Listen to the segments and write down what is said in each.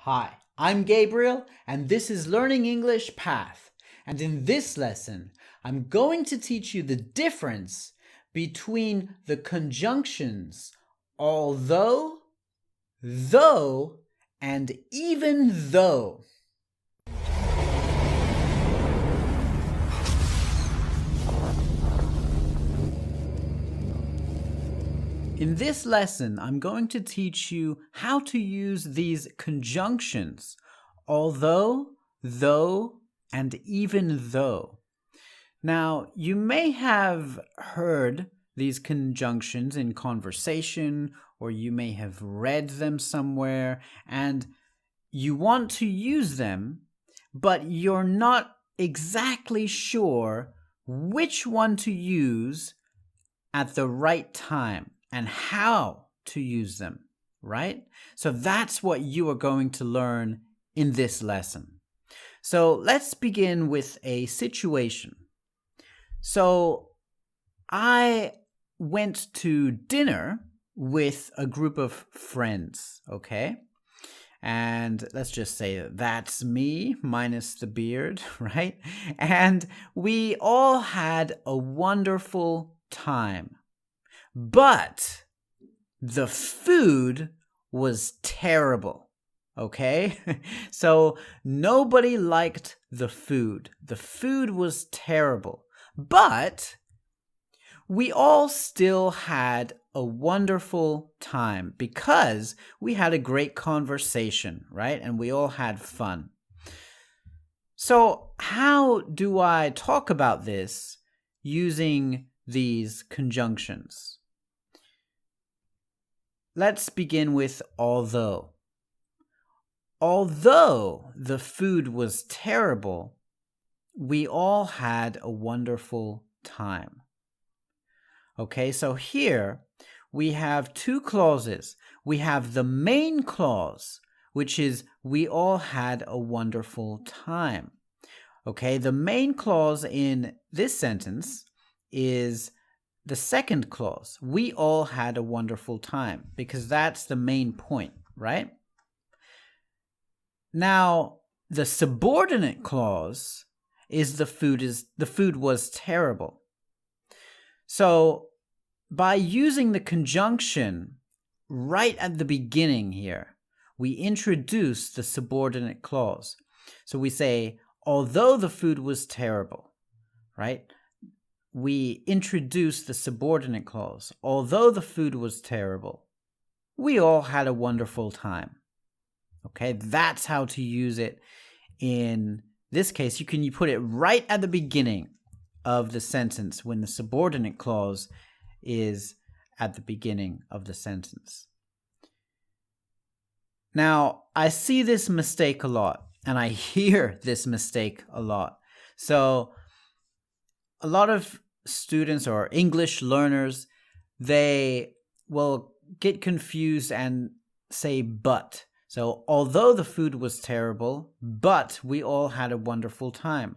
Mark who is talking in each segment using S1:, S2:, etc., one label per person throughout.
S1: Hi, I'm Gabriel, and this is Learning English Path. And in this lesson, I'm going to teach you the difference between the conjunctions although, though, and even though. In this lesson, I'm going to teach you how to use these conjunctions, although, though, and even though. Now, you may have heard these conjunctions in conversation, or you may have read them somewhere, and you want to use them, but you're not exactly sure which one to use at the right time and how to use them, right? So that's what you are going to learn in this lesson. So let's begin with a situation. So I went to dinner with a group of friends, okay? And let's just say that's me minus the beard, right? And we all had a wonderful time. But the food was terrible, okay? So nobody liked the food. The food was terrible. But we all still had a wonderful time because we had a great conversation, right? And we all had fun. So how do I talk about this using these conjunctions? Let's begin with although. Although the food was terrible, we all had a wonderful time. Okay, so here we have two clauses. We have the main clause, which is we all had a wonderful time. Okay, the main clause in this sentence is the second clause. We all had a wonderful time, because that's the main point, right? Now, the subordinate clause is the food was terrible. So, by using the conjunction right at the beginning here, we introduce the subordinate clause. So we say, although the food was terrible, right? We introduce the subordinate clause. Although the food was terrible, we all had a wonderful time. Okay, that's how to use it in this case. You put it right at the beginning of the sentence when the subordinate clause is at the beginning of the sentence. Now, I see this mistake a lot, and I hear this mistake a lot. So, a lot of students or English learners, they will get confused and say but. So, although the food was terrible, but we all had a wonderful time.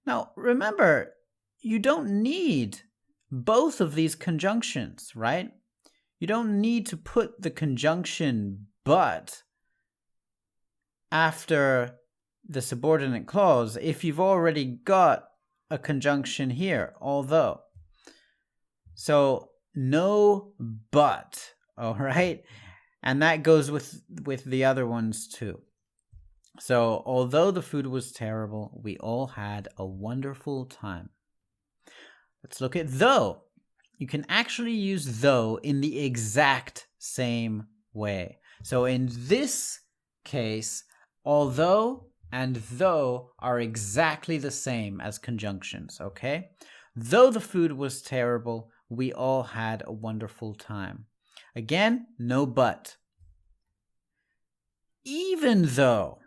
S1: Now, remember, you don't need both of these conjunctions, right? You don't need to put the conjunction but after the subordinate clause if you've already got a conjunction here, although. So no but, all right? And that goes with the other ones too. So although the food was terrible, we all had a wonderful time. Let's look at though. You can actually use though in the exact same way. So in this case, although and though are exactly the same as conjunctions, okay? Though the food was terrible, we all had a wonderful time. Again, no but. Even though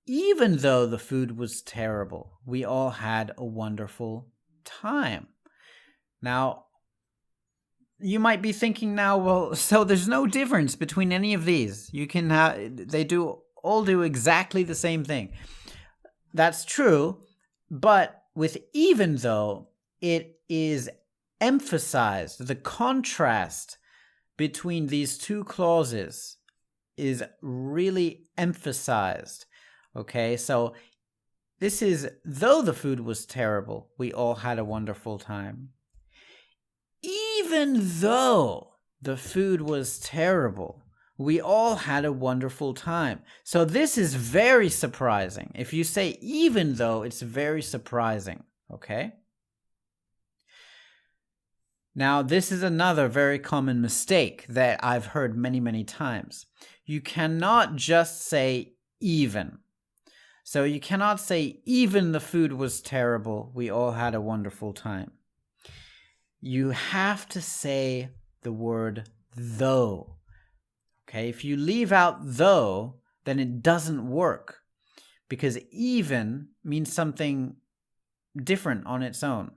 S1: the food was terrible, we all had a wonderful time. Now, you might be thinking now, well, so there's no difference between any of these. They all do exactly the same thing. That's true, but with even though, it is emphasized, the contrast between these two clauses is really emphasized. Okay, so this is, though the food was terrible, we all had a wonderful time. Even though the food was terrible, we all had a wonderful time. So this is very surprising. If you say even though, it's very surprising. Okay? Now, this is another very common mistake that I've heard many, many times. You cannot just say even. So you cannot say even the food was terrible, we all had a wonderful time. You have to say the word though. Okay, if you leave out though, then it doesn't work, because even means something different on its own,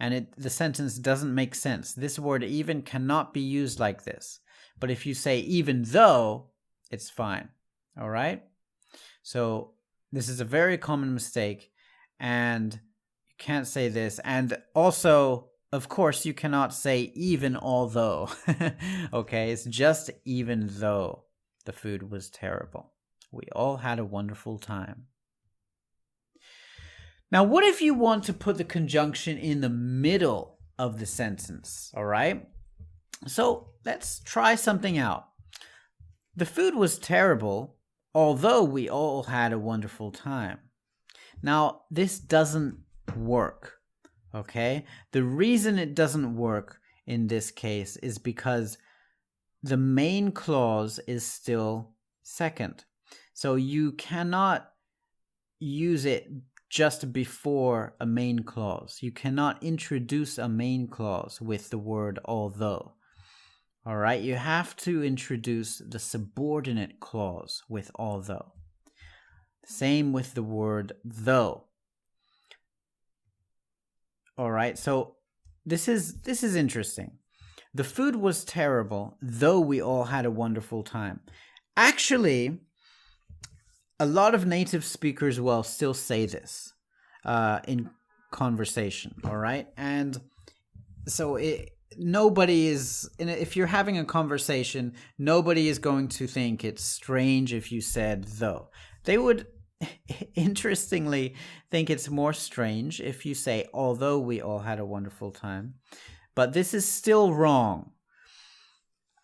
S1: and the sentence doesn't make sense. This word even cannot be used like this. But if you say even though, it's fine. All right? So this is a very common mistake, and you can't say this. And also, of course, you cannot say even although. Okay, it's just even though the food was terrible. We all had a wonderful time. Now, what if you want to put the conjunction in the middle of the sentence? All right? So let's try something out. The food was terrible, although we all had a wonderful time. Now, this doesn't work. Okay? The reason it doesn't work in this case is because the main clause is still second. So you cannot use it just before a main clause. You cannot introduce a main clause with the word although. All right? You have to introduce the subordinate clause with although. Same with the word though. All right, so this is interesting. The food was terrible, though we all had a wonderful time. Actually, a lot of native speakers will still say this in conversation, all right? And so nobody is, if you're having a conversation, nobody is going to think it's strange if you said though. They would interestingly think it's more strange if you say although we all had a wonderful time, but this is still wrong.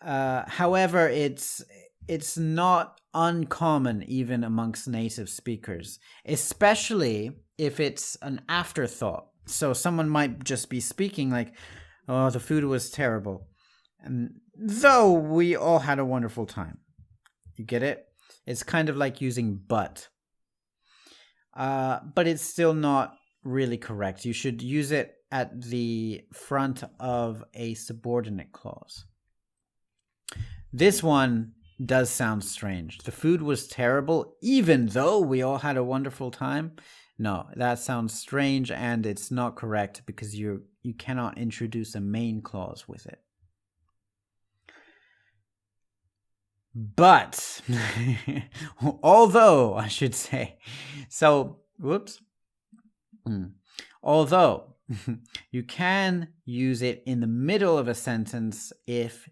S1: However, it's not uncommon even amongst native speakers, especially if it's an afterthought. So someone might just be speaking like, oh, the food was terrible, and though we all had a wonderful time. You get it? It's kind of like using but. But it's still not really correct. You should use it at the front of a subordinate clause. This one does sound strange. The food was terrible, even though we all had a wonderful time. No, that sounds strange, and it's not correct because you cannot introduce a main clause with it. But, although, I should say, so, although, you can use it in the middle of a sentence if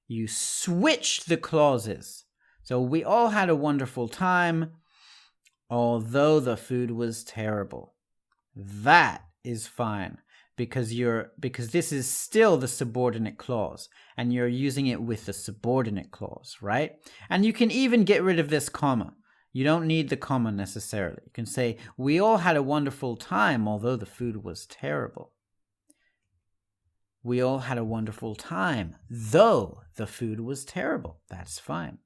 S1: you switch the clauses. So, we all had a wonderful time, although the food was terrible. That is fine. Because this is still the subordinate clause, and you're using it with the subordinate clause, right? And you can even get rid of this comma. You don't need the comma necessarily. You can say, we all had a wonderful time, although the food was terrible. We all had a wonderful time, though the food was terrible. That's fine.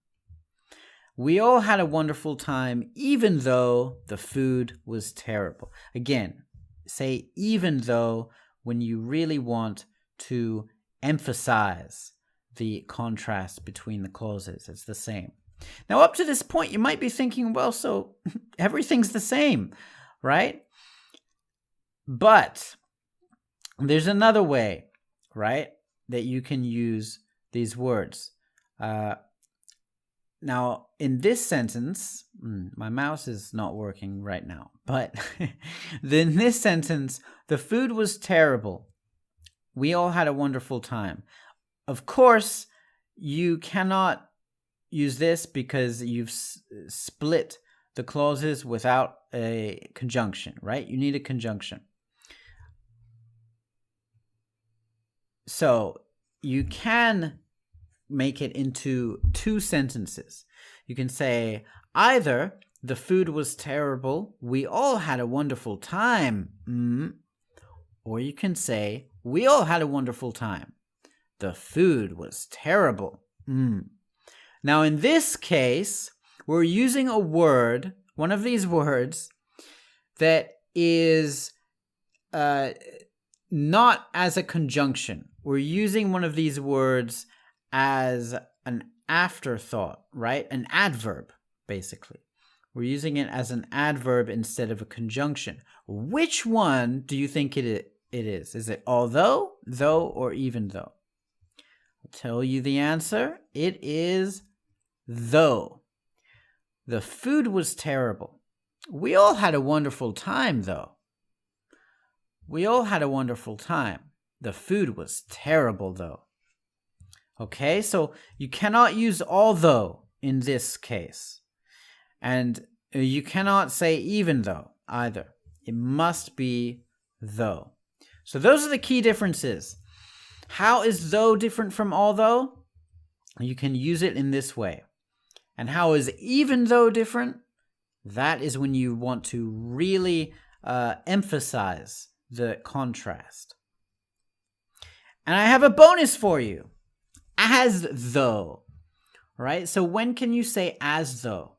S1: We all had a wonderful time, even though the food was terrible. Again, say even though when you really want to emphasize the contrast between the clauses. It's the same. Now, up to this point, you might be thinking, well, so everything's the same, right? But there's another way, right, that you can use these words. Now, in this sentence, my mouse is not working right now, but in this sentence, the food was terrible. We all had a wonderful time. Of course, you cannot use this because you've split the clauses without a conjunction, right? You need a conjunction. So you can make it into two sentences. You can say either the food was terrible, we all had a wonderful time, or you can say we all had a wonderful time, the food was terrible. Now in this case, we're using a word, one of these words, that is not as a conjunction. We're using one of these words as an afterthought, right? An adverb, basically. We're using it as an adverb instead of a conjunction. Which one do you think it is? Is it although, though, or even though? I'll tell you the answer. It is though. The food was terrible. We all had a wonderful time, though. We all had a wonderful time. The food was terrible, though. Okay, so you cannot use although in this case. And you cannot say even though either. It must be though. So those are the key differences. How is though different from although? You can use it in this way. And how is even though different? That is when you want to really emphasize the contrast. And I have a bonus for you. As though. Right? So when can you say as though?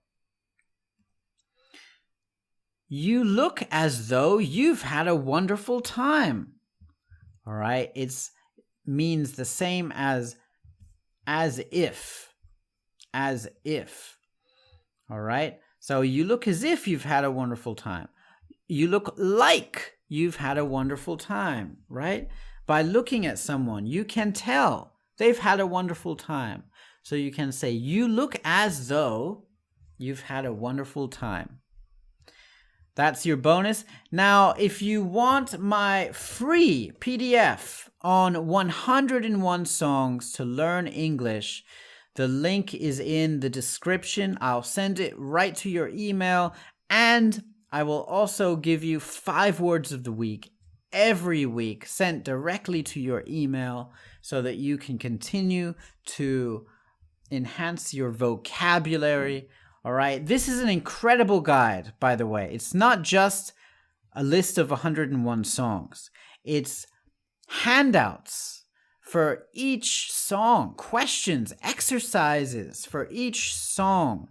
S1: You look as though you've had a wonderful time. All right? It means the same as if. As if. All right? So you look as if you've had a wonderful time. You look like you've had a wonderful time, right? By looking at someone, you can tell they've had a wonderful time. So you can say, you look as though you've had a wonderful time. That's your bonus. Now, if you want my free PDF on 101 songs to learn English, the link is in the description. I'll send it right to your email, and I will also give you 5 words of the week every week sent directly to your email so that you can continue to enhance your vocabulary. All right. This is an incredible guide, by the way. It's not just a list of 101 songs. It's handouts for each song, questions, exercises for each song,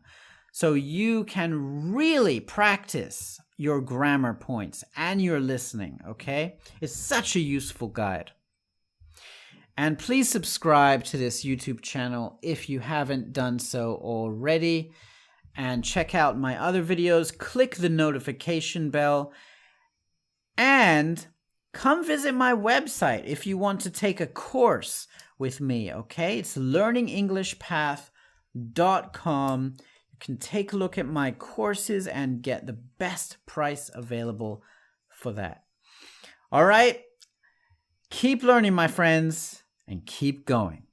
S1: so you can really practice your grammar points and your listening, okay? It's such a useful guide. And please subscribe to this YouTube channel if you haven't done so already. And check out my other videos. Click the notification bell. And come visit my website if you want to take a course with me, okay? It's learningenglishpath.com. You can take a look at my courses and get the best price available for that. All right? Keep learning, my friends, and keep going.